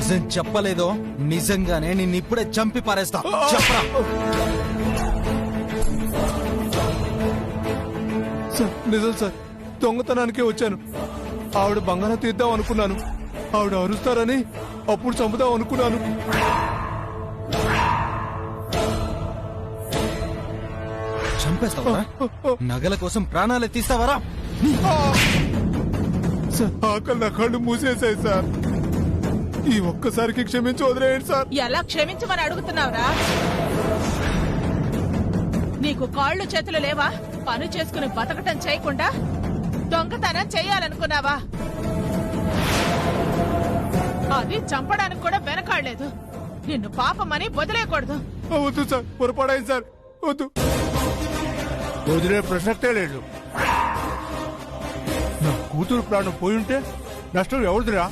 నిజం చెప్పలేదో నిజంగానే నిన్ను ఇప్పుడే చంపి పారేస్తా. చెప్పరా? సార్ నిజం సార్, దొంగతనానికే వచ్చాను. ఆవిడ బంగారం తీద్దాం అనుకున్నాను. ఆవిడ అరుస్తారని అప్పుడు చంపుదాం అనుకున్నాను. చంపేస్తావా? నగల కోసం ప్రాణాలు తీస్తావరా? సార్ ఆకలి నా కళ్ళు మూసేసాయి సార్. ఈ ఒక్కసారికి క్షమించి వదిలేయండి సార్. ఎలా క్షమించమని అడుగుతున్నావురా? నీకు కాళ్ళు చేతులు లేవా? పని చేసుకుని బతకటం చేయకుండా దొంగతనం చెయ్యాలనుకున్నావా? అది చంపడానికి కూడా వెనకాడలేదు. నిన్ను పాపమని వదిలేయకూడదు. వద్దు సార్, పొరపాడైంది సార్, వద్దు. వదిలే ప్రసక్తే లేదు. నా కూతురు ప్రాణం పోయి ఉంటే నష్టం ఎవరిదిరా?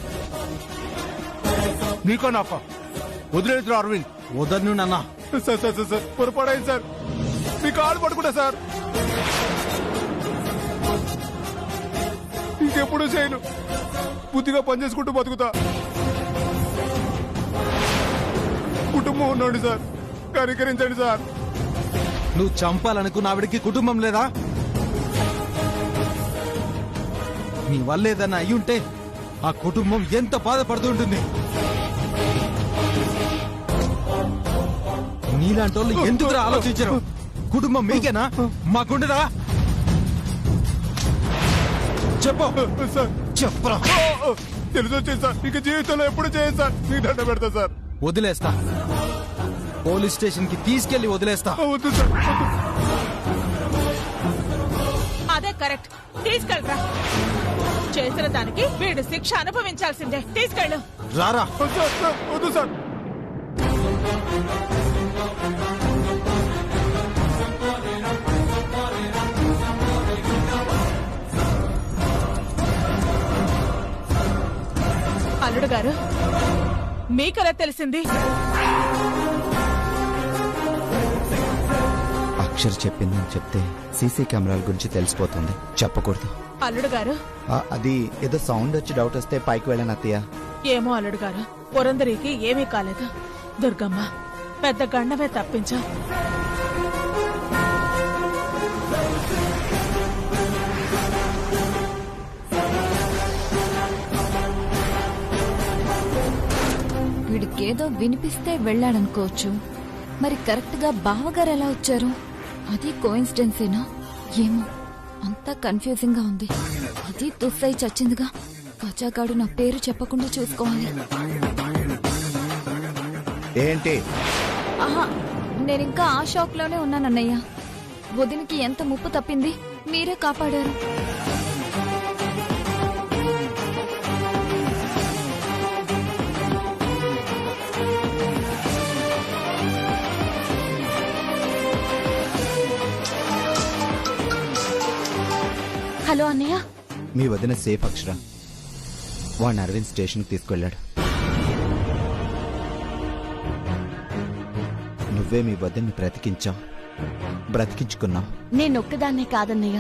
నీకో నాకో? వదిలేదు అరవింద్. వదన్ను నాన్న. సార్ సార్ సార్ సార్, పొరపాడైంది సార్. మీ కాళ్ళు పడుకుంటా సార్. ఇంకెప్పుడు చేయను. బుద్ధిగా పనిచేసుకుంటూ బతుకుతా. కుటుంబం ఉన్నాడు సార్, కనికరించండి సార్. నువ్వు చంపాలనుకున్న ఆవిడికి కుటుంబం లేదా? నీ వల్లేదన్నా అయ్యుంటే ఆ కుటుంబం ఎంత బాధపడుతుంటుంది. నీలాంటి వాళ్ళు ఎందుకు ఆలోచించరు? కుటుంబం మీకేనా? మాకుండదా? చెప్పు సార్. చెప్పరా? తెలుసు వచ్చింది సార్. ఇక జీవితంలో ఎప్పుడు చేయదు సార్. మీ దండ పెడతా సార్. వదిలేస్తా. పోలీస్ స్టేషన్ కి తీసుకెళ్లి వదిలేస్తా. వద్దు సార్, వద్దు. అదే కరెక్ట్. తీసుకెళ్ళరా. చేసిన దానికి వీడు శిక్ష అనుభవించాల్సిందే. తీసుకెళ్ళు. రారా. సార్ సార్, వద్దు సార్. అల్లుడు గారు, మీకెలా తెలిసింది? అక్షర్ చెప్పిందని చెప్తే సీసీ కెమెరాల గురించి తెలిసిపోతుంది. చెప్పకూడదు. అల్లుడు గారు, అది ఏదో సౌండ్ వచ్చి డౌట్ వస్తే పైకి వెళ్ళాను అత్తయ్య. ఏమో అల్లుడు గారు, పురందరికి ఏమీ కాలేదు. దుర్గమ్మ పెద్ద గండమే తప్పించా. వీడికేదో వినిపిస్తే వెళ్ళాడనుకోవచ్చు. మరి కరెక్ట్ గా బావగారు ఎలా వచ్చారు? అది కోఇన్సిడెన్సేనా ఏమో? అంతా కన్ఫ్యూజింగ్ గా ఉంది. అది తుస్సై చచ్చిందిగా. కచాగాడు నా పేరు చెప్పకుండా చూసుకోవాలి. ఏంటి? ఆహా, నేనింకా ఆ షాక్ లోనే ఉన్నానన్నయ్య. వదినికి ఎంత ముప్పు తప్పింది, మీరే కాపాడారు. హలో అన్నయ్య. మీ వదిన సేఫ్ అక్షర. వాడిని అరవింద్ స్టేషన్కి తీసుకెళ్ళాడు. నువ్వే మీ వదిన్ని బ్రతికించుకున్నావు. నేనొక్కదాన్నే కాదన్నయ్య,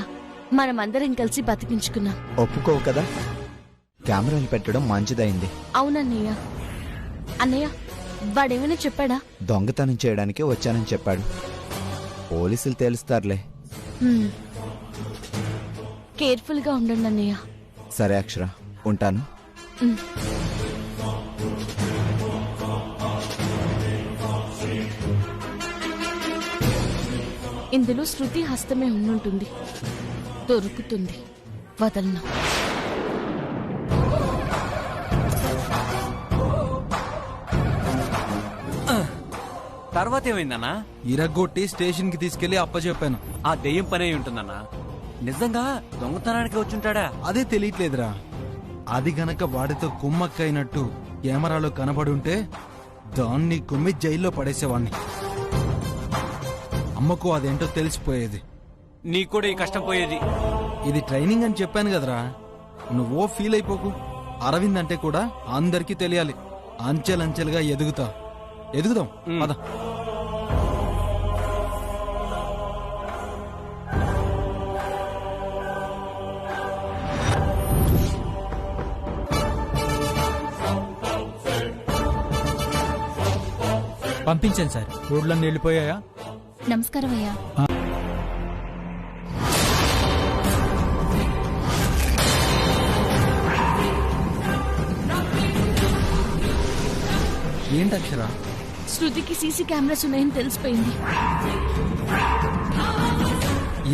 మనమందరం కలిసి బతికించుకున్నాం. ఒప్పుకోవు కదా? కెమెరాలు పెట్టడం మంచిదైంది. అవునన్నయ్య. అన్నయ్య, వాడేమైనా చెప్పాడా? దొంగతనం చేయడానికి వచ్చానని చెప్పాడు. పోలీసులు తేలుస్తారులే. కేర్ఫుల్ గా ఉండండి అన్నయ్య. సరే అక్షర, ఉంటాను. ఇందులో శృతి హస్తమే ఉండుంటుంది. దొరుకుతుంది, వదలను. తర్వాత ఏమైందన్నా? ఇరగొట్టి స్టేషన్ కి తీసుకెళ్లి అప్పచెప్పాను. ఆ దెయ్యం పనే ఉంటుందన్నా. నిజంగా దొంగతనానికి వచ్చుంటాడా? అదే తెలియట్లేదురా. అది గనక వాడితో కుమ్మక్కైనట్టు కెమెరాలో కనబడుంటే దాన్ని కుమ్మి జైల్లో పడేసేవాణ్ణి. అమ్మకు అదేంటో తెలిసిపోయేది. నీకు కూడా ఈ కష్టం పోయేది. ఇది ట్రైనింగ్ అని చెప్పాను కదరా. నువ్వో ఫీల్ అయిపోకు. అరవింద్ అంటే కూడా అందరికీ తెలియాలి. అంచెలంచెలుగా ఎదుగుదాం. పద. పంపించాను సార్. రోడ్లన్నీ వెళ్ళిపోయాయా? నమస్కారం అయ్యా. ఏంటి అక్షర? శృతికి సీసీ కెమెరాస్ ఉన్నాయని తెలిసిపోయింది.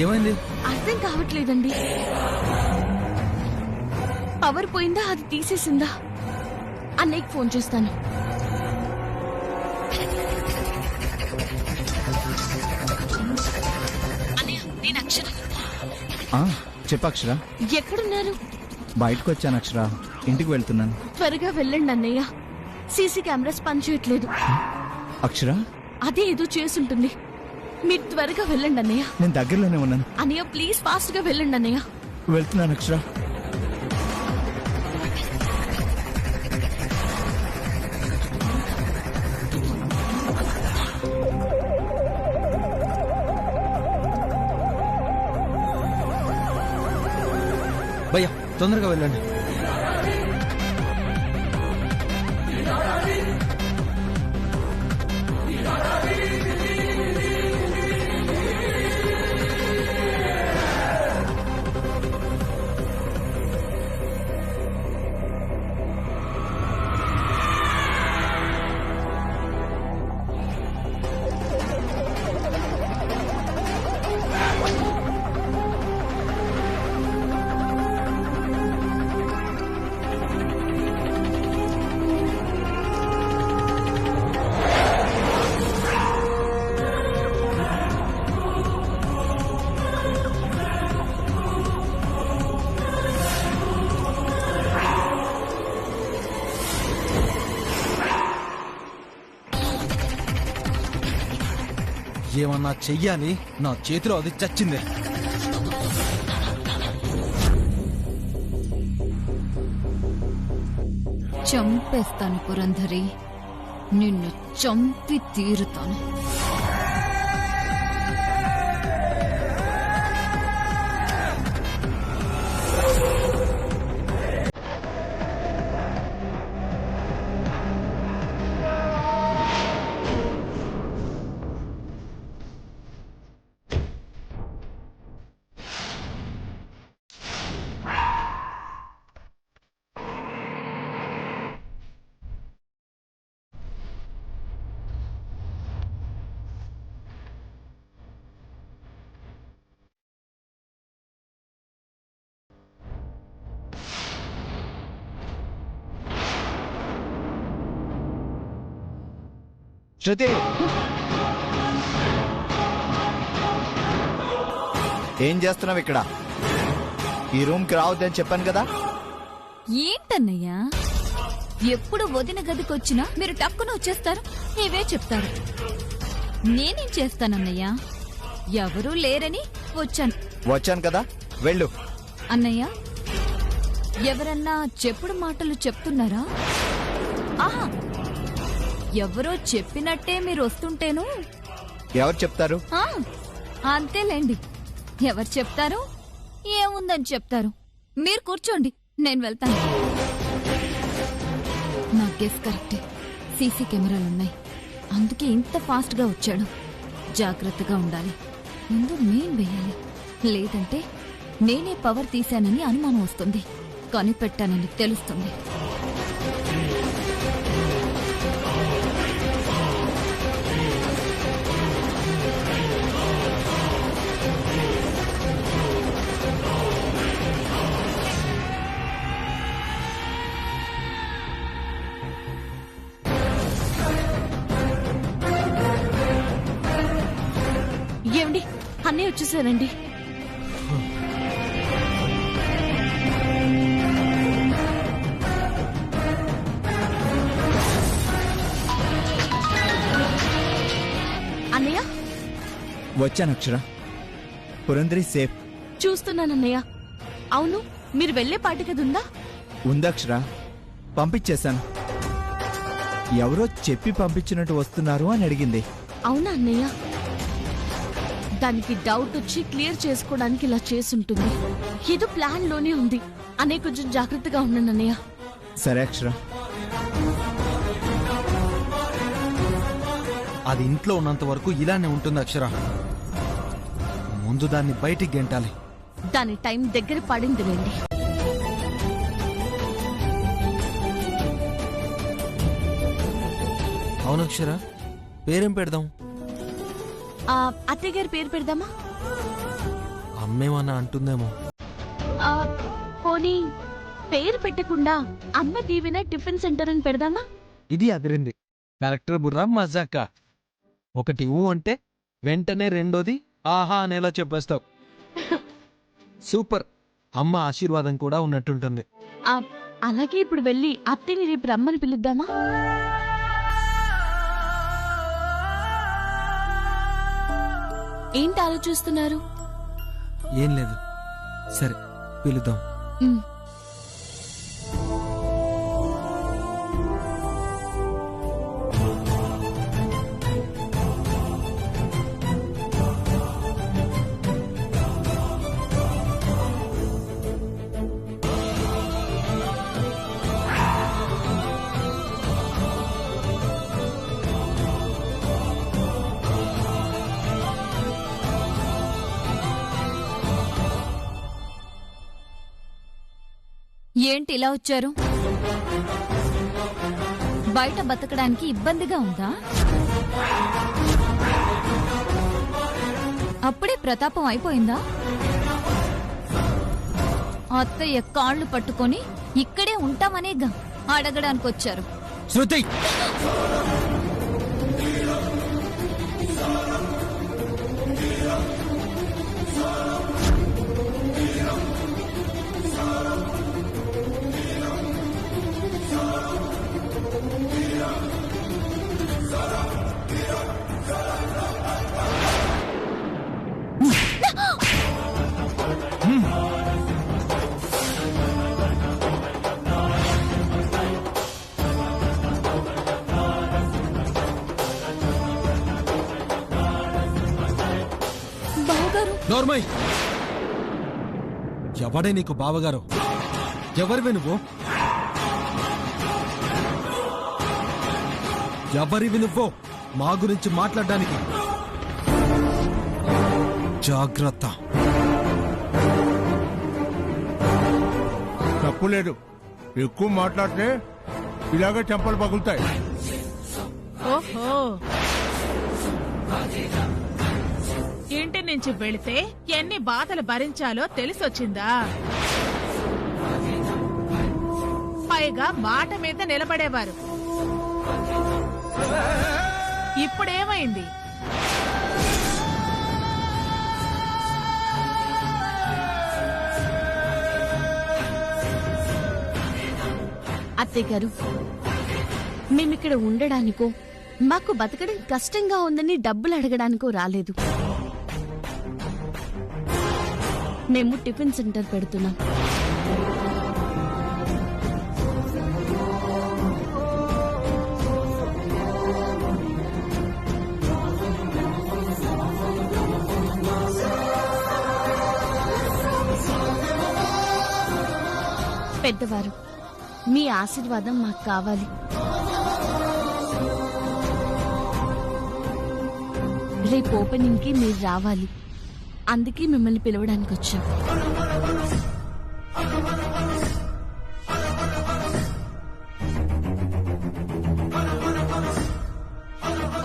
ఏమైంది? అర్థం కావట్లేదండి. పవర్ పోయిందా, అది తీసేసిందా? అన్నయ్యకి ఫోన్ చేస్తాను. అన్నయ్య, నేను అక్షర. చెప్పు అక్షర. ఎక్కడున్నారు? బయటకు వచ్చాను అక్షర, ఇంటికి వెళ్తున్నాను. త్వరగా వెళ్ళండి అన్నయ్య. సీసీ కెమెరాస్ పనిచేయట్లేదు. అక్షర, అదే ఏదో చేసుంటుంది. మీరు త్వరగా వెళ్ళండి అన్నయ్య. నేను దగ్గరలోనే ఉన్నాను. అన్నయ్య ప్లీజ్ ఫాస్ట్ గా వెళ్ళండి అన్నయ్య. వెళ్తున్నాను అక్షర. భయ్యా తొందరగా వెళ్ళండి. ఏమన్నా చెయ్యాలి, నా చేతిలో అది చచ్చిందే. చంపేస్తాను పురంధరి, నిన్ను చంపి తీరుతాను. శృతి, ఏం చేస్తున్నావు ఇక్కడ? ఈ రూమ్ కి రావద్దని చెప్పాను కదా. ఏంటన్నయ్యా, ఎప్పుడు వదిన గదికొచ్చినా మీరు టక్కున వచ్చేస్తారు, ఇవే చెప్తారు. నేనేం చేస్తానన్నయ్యా? ఎవరూ లేరని వచ్చాను కదా, వెళ్ళు. అన్నయ్య, ఎవరన్నా చెప్పుడు మాటలు చెప్తున్నారా? ఆహా, ఎవరో చెప్పినట్టే మీరు వస్తుంటేను. ఎవరు చెప్తారు? అంతేలేండి, ఎవరు చెప్తారు? ఏముందని చెప్తారు. మీరు కూర్చోండి, నేను వెళ్తాను. నా గెస్ కరెక్టే, సీసీ కెమెరాలున్నాయి, అందుకే ఇంత ఫాస్ట్ గా వచ్చాడు. జాగ్రత్తగా ఉండాలి. ముందు నేను వేయాలి, లేదంటే నేనే పవర్ తీశానని అనుమానం వస్తుంది, కనిపెట్టానని తెలుస్తుంది. ఏమండి, అన్నయ్య వచ్చేసారండి. అన్నయ్య వచ్చాను అక్షర, పురంధరి సేఫ్. చూస్తున్నానన్నయ్య. అవును, మీరు వెళ్లే పాటి కదుందా? ఉందక్షర, పంపించేశాను. ఎవరో చెప్పి పంపించినట్టు వస్తున్నారు అని అడిగింది. అవునా అన్నయ్య? దానికి డౌట్ వచ్చి క్లియర్ చేసుకోవడానికి ఇలా చేసుంటుంది. ఏదో ప్లాన్ లోనే ఉంది. అన్నయ్య కొంచెం జాగ్రత్తగా ఉండండి అన్నయ్య. సరే అక్షర. అది ఇంట్లో ఉన్నంత వరకు ఇలానే ఉంటుంది అక్షర. ముందు దాన్ని బయటికి గెంటాలి. దాని టైం దగ్గర పడిందిలేండి. అవును అక్షర, పేరేం పెడదాం? అత్తయ్య గారి పేరు పెడదామా? అమ్మేమన్నా అంటుందేమో. పోనీ పేరు పెట్టకుండా అమ్మ దీవెన టిఫిన్ సెంటర్ అని పెడదామా? ఇది అదిరింది. కలెక్టర్ బుర్రా మజాక. ఒకటి ఊ అంటే వెంటనే రెండోది ఆహా అనేలా చెప్పేస్తావు. సూపర్. అమ్మ ఆశీర్వాదం కూడా ఉన్నట్టుంటుంది. అలాగే ఇప్పుడు వెళ్ళి అత్తయ్యని రేపు రమ్మని పిలుద్దామా? ఏంటి ఆలోచిస్తున్నారు? ఏం లేదు. సరే పిలుద్దాం. ఏంటి ఇలా వచ్చారు? బయట బతకడానికి ఇబ్బందిగా ఉందా? అప్పుడే ప్రతాపం అయిపోయిందా? అత్తయ్య కాళ్ళు పట్టుకొని ఇక్కడే ఉంటామనేగా అడగడానికి వచ్చారు. శృతి, నోర్మై. ఎవడే నీకు బావగారు? ఎవరివి నువ్వు? ఎవరివి నువ్వు మా గురించి మాట్లాడడానికి? జాగ్రత్త. తప్పులేదు, ఎక్కువ మాట్లాడితే ఇలాగే చెంపలు పగులుతాయి. ఓహో, ఇంటి నుంచి వెళితే ఎన్ని బాధలు భరించాలో తెలిసొచ్చిందా? పైగా మాట మీద నిలబడేవారు. ఇప్పుడేమైంది? అత్తయ్య గారు, మేమిక్కడ ఉండడానికో మాకు బతకడం కష్టంగా ఉందని డబ్బులు అడగడానికో రాలేదు. మేము టిఫిన్ సెంటర్ పెడుతున్నాం. పెద్దవారు, మీ ఆశీర్వాదం మాకు కావాలి. రేపు ఓపెనింగ్ కి మీరు రావాలి. అందుకే మిమ్మల్ని పిలవడానికి వచ్చాం.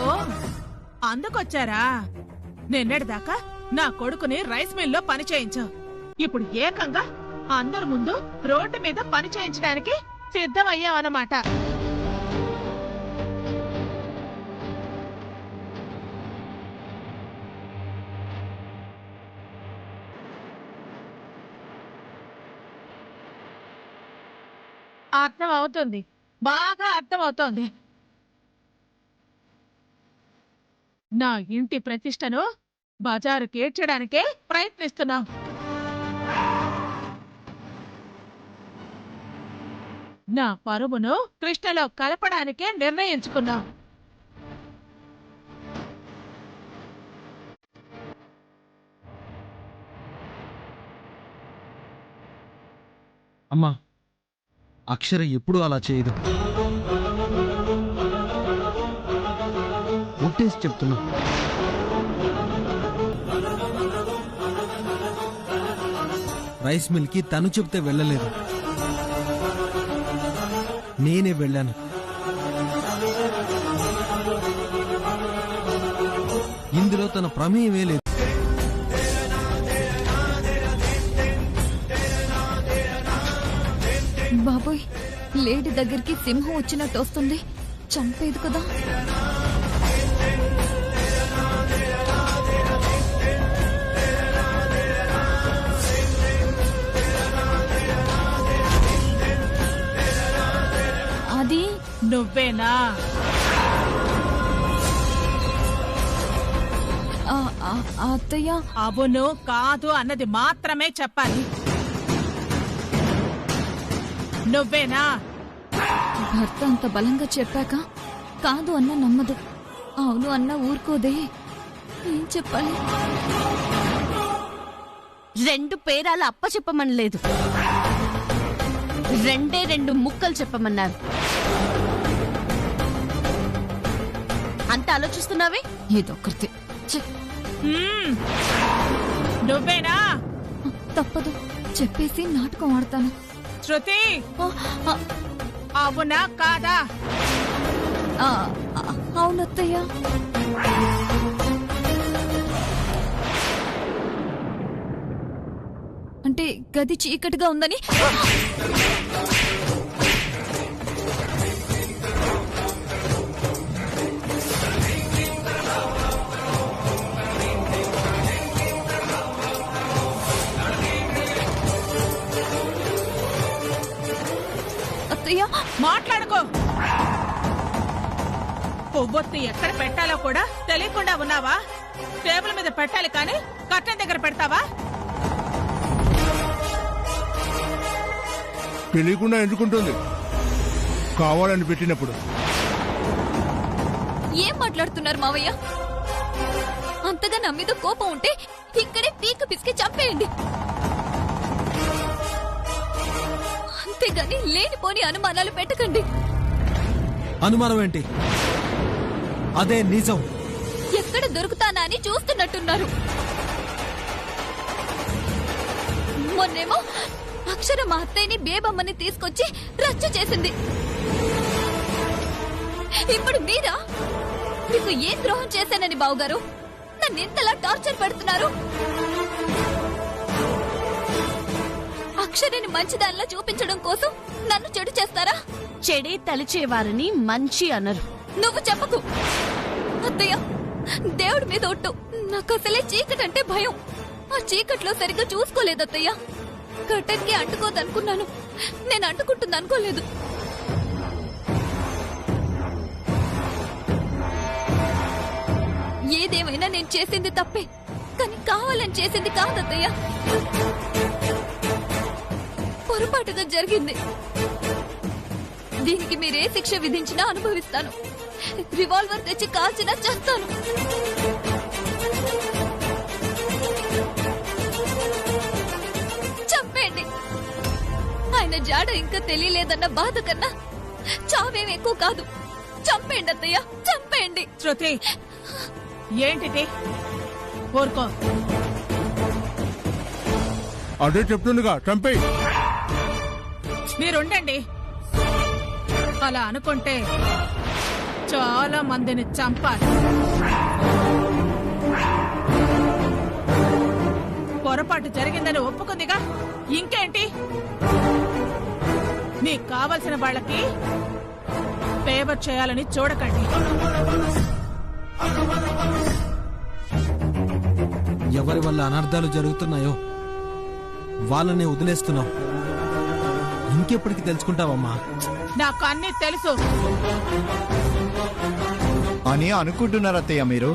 ఓ, అందుకొచ్చారా? నిన్నటిదాకా నా కొడుకుని రైస్ మిల్లో పని చేయించావు. ఇప్పుడు ఏకంగా అందరి ముందు రోడ్డు మీద పని చేయించడానికి సిద్ధమయ్యావన్నమాట. అర్థం అవుతుంది, బాగా అర్థం అవుతోంది. నా ఇంటి ప్రతిష్టను బజారు కేర్చడానికే ప్రయత్నిస్తున్నావు. నా పరువును కృష్ణలో కలపడానికే నిర్ణయించుకున్నావు. అమ్మా, అక్షర ఎప్పుడు అలా చేయదు. ఒట్టేసి చెప్తున్నా. రైస్ మిల్కి తను చెప్తే వెళ్ళలేదు, నేనే వెళ్ళాను. ఇందులో తన ప్రమేయమే లేదు. బాబోయ్, లేడీ దగ్గరికి సింహం వచ్చినట్టు వస్తుంది. చంపేది కదా. అది నువ్వేనా? అత్తయ్య. అవును కాదు అన్నది మాత్రమే చెప్పాలి. నువ్వేనా? భర్త అంత బలంగా చెప్పాక కాదు అన్న నమ్మదు, అవును అన్న ఊరుకోదే. ఏం చెప్పాలి? 2 పేరాలు అప్ప చెప్పమని లేదు, 2 ముక్కలు చెప్పమన్నారు. అంత ఆలోచిస్తున్నావే? ఇదొక్కరితే. నువ్వేనా? తప్పదు, చెప్పేసి నాటకం ఆడతాను. శృతి, అవునా కాదా? అవునత్తయ్య. అంటే గది చీకటిగా ఉందని. అత్తయ్య మాట్లాడుకో. కొవ్వొత్తి ఎక్కడ పెట్టాలో కూడా తెలియకుండా ఉన్నావా? టేబుల్ మీద పెట్టాలి కానీ కట్టెన్ దగ్గర పెడతావా? తెలియకుండా ఎందుకుంటుంది? కావాలని పెట్టినప్పుడు. ఏం మాట్లాడుతున్నారు మావయ్య? అంతగా నా మీద కోపం ఉంటే ఇక్కడే పీక పిసికి చంపేయండి, అంతేగాని లేనిపోని అనుమానాలు పెట్టకండి. అనుమానం ఏంటి? అదే నిజం. ఎక్కడ దొరుకుతానా అని చూస్తున్నట్టున్నారు. మొన్నేమో అక్షర మా అత్తయ్యని బేబమ్మని తీసుకొచ్చి రచ్చ చేసింది. ఇప్పుడు మీరా? మీకు ఏం ద్రోహం చేశానని బావగారు నన్ను ఇంతలా టార్చర్ పెడుతున్నారు? అక్షరని మంచిదానిలా చూపించడం కోసం నన్ను చెడు చేస్తారా? చెడే తలిచేవారిని మంచి అనరు. నువ్వు చెప్పకు అత్తయ్య. దేవుడి మీద ఒట్టు, నాకు అసలే చీకటంటే భయం. ఆ చీకట్లో సరిగ్గా చూసుకోలేదత్తయ్య. కర్టన్ కి అంటుకోదనుకున్నాను, నేను అంటుకుంటుంది అనుకోలేదు. ఏదేమైనా నేను చేసింది తప్పే, కానీ కావాలని చేసింది కాదత్తయ్య. పొరపాటుగా జరిగింది. దీనికి మీరే శిక్ష విధించినా అనుభవిస్తాను. రివాల్వర్ తెచ్చి కాల్చినా చేస్తాను. చంపేయండి. ఆయన జాడ ఇంకా తెలియలేదన్న బాధ కన్నా చావేం ఎక్కువ కాదు. చంపేయండి అత్తయ్య, చంపేయండి. శృతి, ఏంటిది? ఊరుకో. అదే చెప్తుందిగా, చంపేయ్. మీరుండండి. అలా అనుకుంటే చాలా మందిని చంపాలి. పొరపాటు జరిగిందని ఒప్పుకుందిగా, ఇంకేంటి? మీకు కావలసిన వాళ్ళకి ఫేవర్ చేయాలని చూడకండి. ఎవరి వల్ల అనర్థాలు జరుగుతున్నాయో వాళ్ళనే వదిలేస్తున్నావు. ఇంకెప్పటికి తెలుసుకుంటావమ్మా? నాకు అన్నీ తెలుసు అని అనుకుంటున్నారు అత్తయ్య మీరు.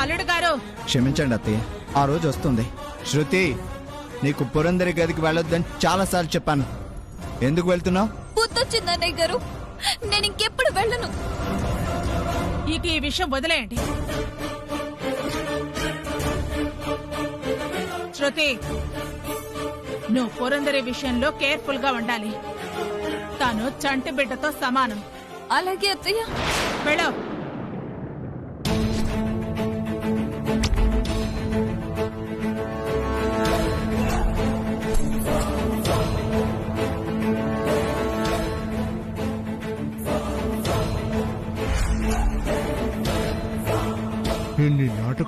అల్లుడు గారు. క్షమించండి అత్తయ్య, ఆ రోజు వస్తుంది. శృతి, నీకు పురందరి గదికి వెళ్ళొద్దని చాలాసార్లు చెప్పాను. ఎందుకు వెళ్తున్నావు? బుద్ధొచ్చింది అన్నయ్య గారు, నేను ఇంకెప్పుడు వెళ్ళను. ఇక ఈ విషయం వదిలేయండి. శృతి, నువ్వు పురందరి విషయంలో కేర్ఫుల్ గా ఉండాలి. తను చంటి బిడ్డతో సమానం. అలాగే అత్తయ్య. వెళ్ళు.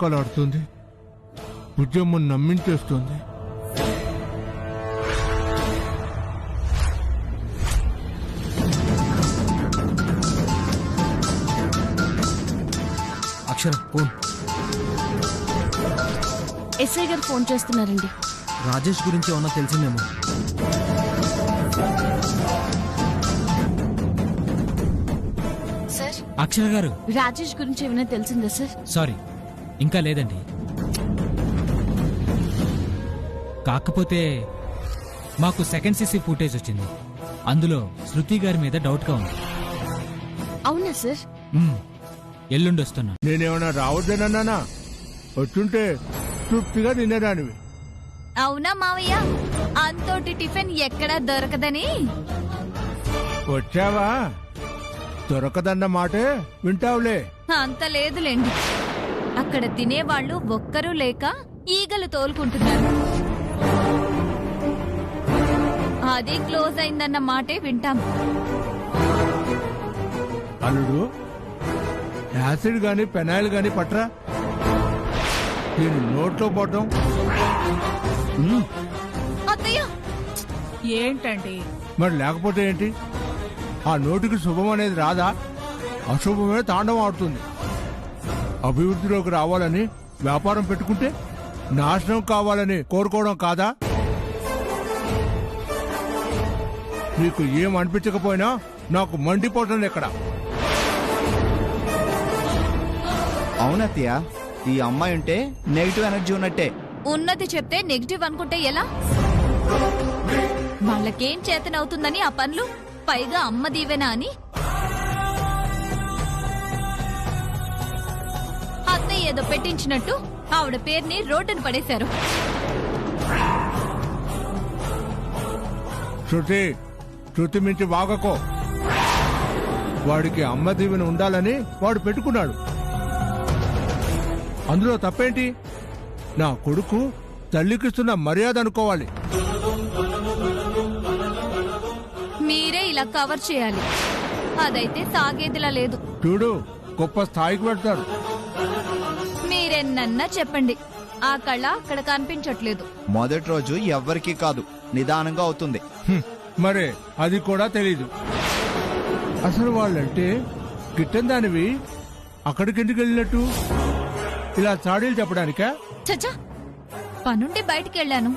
నాటకాలు బుజ్జమ్మను నమ్మించేస్తుంది. అక్షర ఫోన్. ఎస్ఐ గారు ఫోన్ చేస్తున్నారండి. రాజేష్ గురించి ఏమన్నా తెలిసిందేమో. సార్ అక్షర గారు, రాజేష్ గురించి ఏమైనా తెలిసిందా సార్? సారీ ఇంకా లేదండి. కాకపోతే మాకు సెకండ్ సీసీ ఫుటేజ్ వచ్చింది. అందులో శృతి గారి మీద డౌట్గా ఉంది. అవునా సార్? ఎల్లుండి వస్తున్నా. నేనేమన్నా రావద్దనన్నానా? వచ్చుంటే తృప్తిగా తినేదానివి. అవునా మావయ్య, అంతోటి టిఫిన్ ఎక్కడా దొరకదని. వచ్చావా? దొరకదన్న మాటే వింటావులే. అంత లేదులేండి, అక్కడ తినేవాళ్ళు ఒక్కరూ లేక ఈగలు తోలుకుంటున్నారు. అది క్లోజ్ అయిందన్న మాటే వింటాం. అల్లుడు, యాసిడ్ గాని పెనాయిల్ గాని పట్రా. దీని నోట్లో పోవటం. అత్తయ్య, ఏంటండి? మరి లేకపోతే ఏంటి? ఆ నోటికి శుభం అనేది రాదా? అశుభమే తాండవం ఆడుతుంది. అభివృద్ధిలోకి రావాలని వ్యాపారం పెట్టుకుంటే నాశనం కావాలని కోరుకోవడం కాదా? నీకు ఏం అనిపించకపోయినా నాకు మండిపోతుంది ఎక్కడ. అవునత్తయ్య, ఈ అమ్మాయి ఉంటే నెగిటివ్ ఎనర్జీ ఉన్నట్టే. ఉన్నది చెప్తే నెగిటివ్ అనుకుంటే ఎలా? వాళ్ళకేం చేతనవుతుందని ఆ పనులు, పైగా అమ్మ దీవెనా అని. అత్తయ్య ఏదో పెట్టించినట్టు ఆవిడ పేరుని రోడ్డును పడేశారు. శృతి మించి వాగకో. వాడికి అమ్మ దీవెన ఉండాలని వాడు పెట్టుకున్నాడు. అందులో తప్పేంటి? నా కొడుకు తల్లికిస్తున్న మర్యాద అనుకోవాలి. మీరే ఇలా కవర్ చేయాలి. అదైతే సాగేదిలా లేదు. చూడు, గొప్ప స్థాయికి వెళ్తాడు. మీరెన్నన్నా చెప్పండి, ఆ కళ అక్కడ కనిపించట్లేదు. మొదటి రోజు ఎవ్వరికీ కాదు, నిదానంగా అవుతుంది. మరే అది కూడా తెలీదు. అసలు వాళ్ళంటే గిట్టని దానివి అక్కడికెందుకు వెళ్ళినట్టు? ఇలా చాడీలు చెప్పడానికా? చచ్చా, పనుండి బయటికి వెళ్ళాను.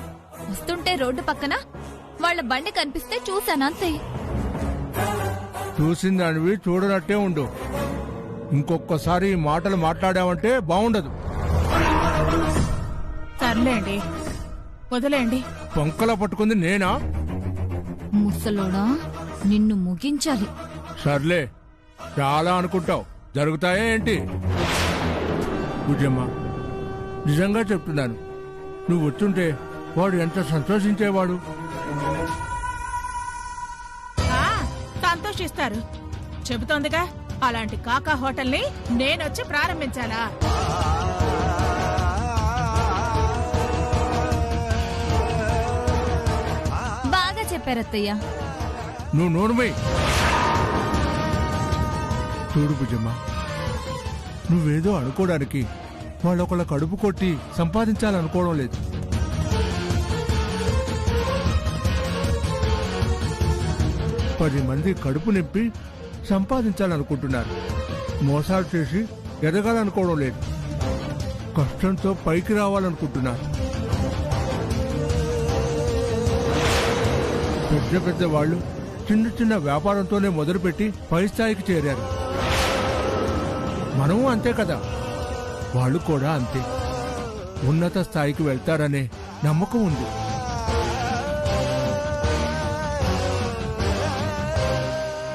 వస్తుంటే రోడ్డు పక్కన వాళ్ళ బండి కనిపిస్తే చూశానంతే. చూసిన దానివి చూడనట్టే ఉండు. ఇంకొకసారి ఈ మాటలు మాట్లాడావంటే బాగుండదు. సర్లేండి, వదిలేండి. పొంకల పట్టుకుంది నేనా? ముసలోడా, నిన్ను ముగించాలి. సర్లే, చాలా అనుకుంటావు. జరుగుతాయా ఏంటి? బుజ్జమ్మ, నిజంగా చెప్తున్నాను, నువ్వు వచ్చుంటే వాడు ఎంత సంతోషించేవాడు. సంతోషిస్తారు. చెబుతోందిగా, అలాంటి కాకా హోటల్ని నేనొచ్చి ప్రారంభించాలా? బాగా చెప్పారత్తయ్య. నువ్వు నోరుమై. చూడు బుజ్జమ్మ, నువ్వేదో అనుకోవడానికి వాళ్ళొకళ్ళ కడుపు కొట్టి సంపాదించాలనుకోవడం లేదు. 10 మంది కడుపు నింపి సంపాదించాలనుకుంటున్నారు. మోసాలు చేసి ఎదగాలనుకోవడం లేదు. కష్టంతో పైకి రావాలనుకుంటున్నారు. పెద్ద పెద్ద వాళ్ళు చిన్న చిన్న వ్యాపారంతోనే మొదలుపెట్టి పై స్థాయికి చేరారు. మనము అంతే కదా, వాళ్ళు కూడా అంతే. ఉన్నత స్థాయికి వెళ్తారనే నమ్మకం ఉంది.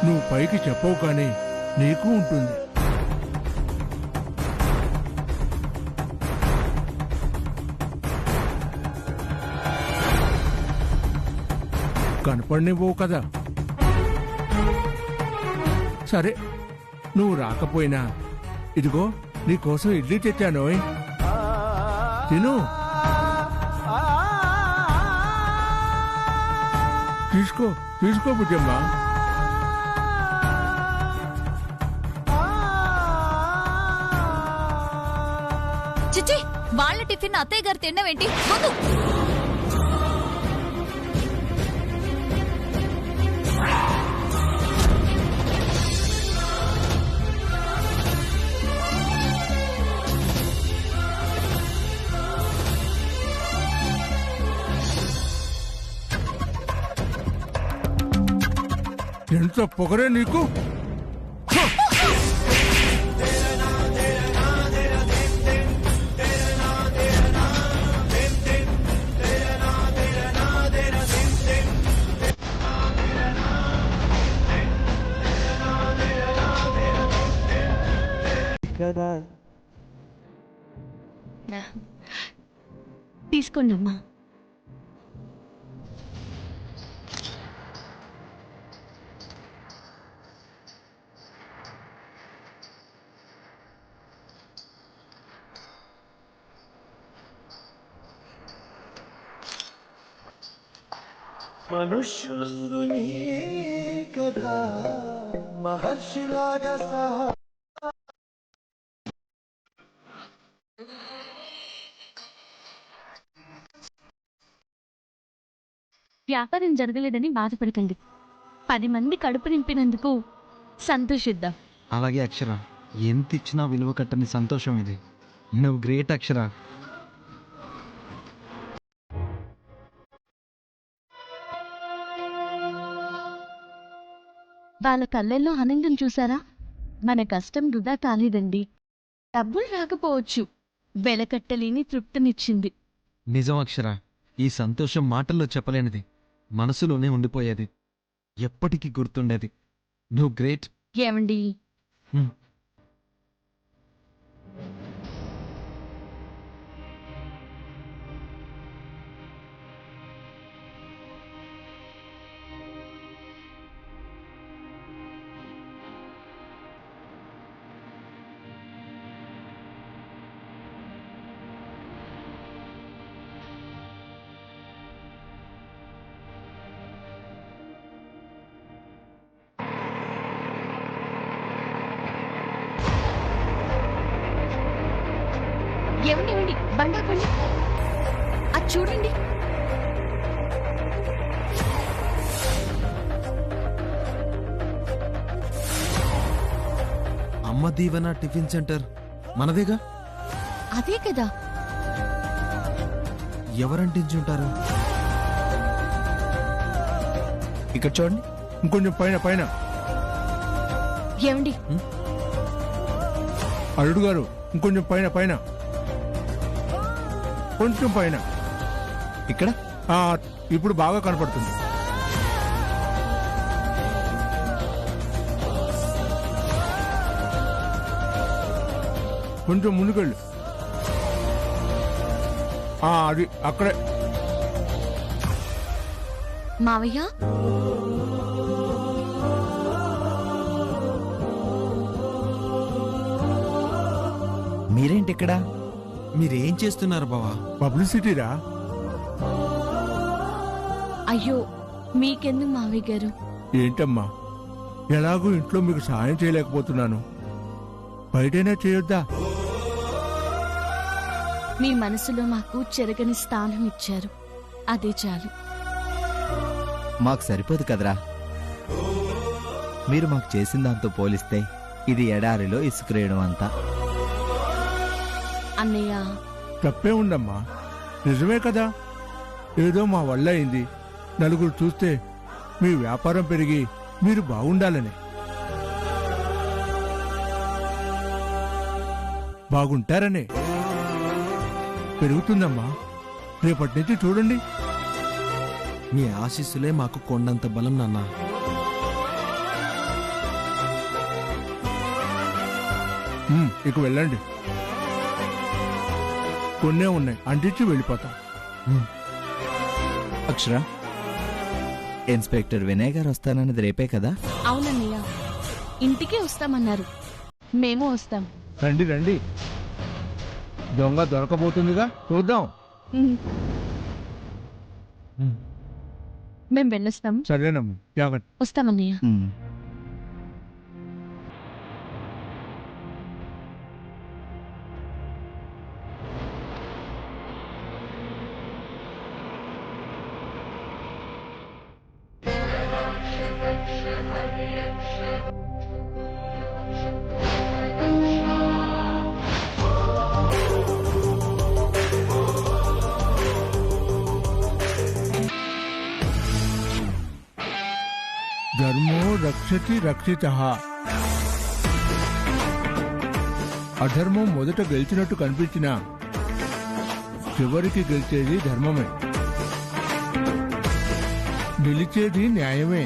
నువ్వు పైకి చెప్పవు కానీ నీకు ఉంటుంది. కనపడినివ్వవు కదా. సరే, నువ్వు రాకపోయినా ఇదిగో నీకోసం ఇడ్లీ తెచ్చానోయ్, తిను. తీసుకో తీసుకో బుజ్జమ్మ. వాళ్ళ టిఫిన్ అత్తయ్య గారు తినవేంటి ముందు ఎంత పొగరే నీకు. తీసుకోండి అమ్మా. మనుష్యుని కథ మహర్షిలాగా సహా వ్యాపారం జరగలేదని బాధపడకండి. 10 మంది కడుపు నింపినందుకు సంతోషిద్దాం. అలాగే అక్షర, ఎంత ఇచ్చినా విలువ కట్టని సంతోషం ఇది. నువ్వు గ్రేట్ అక్షర. వాళ్ళ కళ్ళల్లో ఆనందం చూసారా? మన కష్టం వృధా కాలేదండి. డబ్బులు రాకపోవచ్చు, వెలకట్టలేని తృప్తినిచ్చింది. నిజం అక్షర, ఈ సంతోషం మాటల్లో చెప్పలేనిది, మనసులోనే ఉండిపోయేది, ఎప్పటికీ గుర్తుండేది. నువ్వు గ్రేట్. ఏమండి, ఏమండి ఏమండి, బండాపండి, అది చూడండి. అమ్మ దీవెన టిఫిన్ సెంటర్ మనదేగా? అదే కదా. ఎవరంటించుంటారు? ఇక్కడ చూడండి. ఇంకొంచెం పైన పైన. ఏమండి, అల్లుడు గారు, ఇంకొంచెం పైన పైన, కొంచెం పైన. ఇక్కడ ఆ, ఇప్పుడు బాగా కనపడుతుంది. కొంచెం ముందుకెళ్ళు. అది అక్కడే. మావయ్య, మీరేంటి ఇక్కడ? మీరేం చేస్తున్నారు బావా? పబ్లిసిటీరా? అయ్యో మీకెందుకు మావయ్య గారు? ఏంటమ్మా, ఎలాగూ ఇంట్లో మీకు సహాయం చేయలేకపోతున్నాను, బయటైనా చేయొద్దా? మీ మనసులో మాకు చెరగని స్థానం ఇచ్చారు, అదే చాలు. మాకు సరిపోదు కదరా. మీరు మాకు చేసిన దాంతో పోలిస్తే ఇది ఎడారిలో ఇసుకరేయడం అంతా. అన్నయ్య, తప్పే ఉందమ్మా, నిజమే కదా. ఏదో మా వల్ల అయింది, నలుగురు చూస్తే మీ వ్యాపారం పెరిగి మీరు బాగుండాలని. బాగుంటారనే పెరుగుతుందమ్మా. రేపటి నుంచి చూడండి. మీ ఆశీస్సులే మాకు కొండంత బలం నాన్న. ఇక వెళ్ళండి, కొన్నే ఉన్నాయి, అంటించి వెళ్ళిపోతాం. అక్షర, ఇన్స్పెక్టర్ వినయ్ గారు వస్తానన్నది రేపే కదా? అవునన్నయ్య, ఇంటికే వస్తామన్నారు. మేము వస్తాం. రండి రండి, దొంగ దొరకబోతుందిగా, చూద్దాం. మేము వెళ్ళొస్తాం. సరేనమ్మా, జాగ్రత్త. వస్తామన్నయ్య. ధర్మో రక్షతి రక్షితః. అధర్మం మొదట గెలిచినట్టు కనిపించినా చివరికి గెలిచేది ధర్మమే, గెలిచేది న్యాయమే.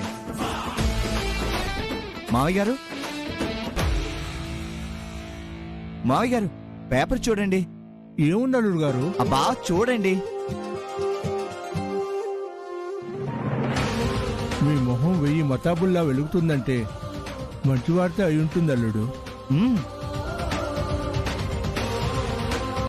మావయ్య గారు, మావయ్య గారు, పేపర్ చూడండి. ఏముంది అల్లుడు గారు? అబ్బా చూడండి. మీ మొహం 1000 మతాబుల్లా వెలుగుతుందంటే మంచి వార్త అయి ఉంటుంది అల్లుడు.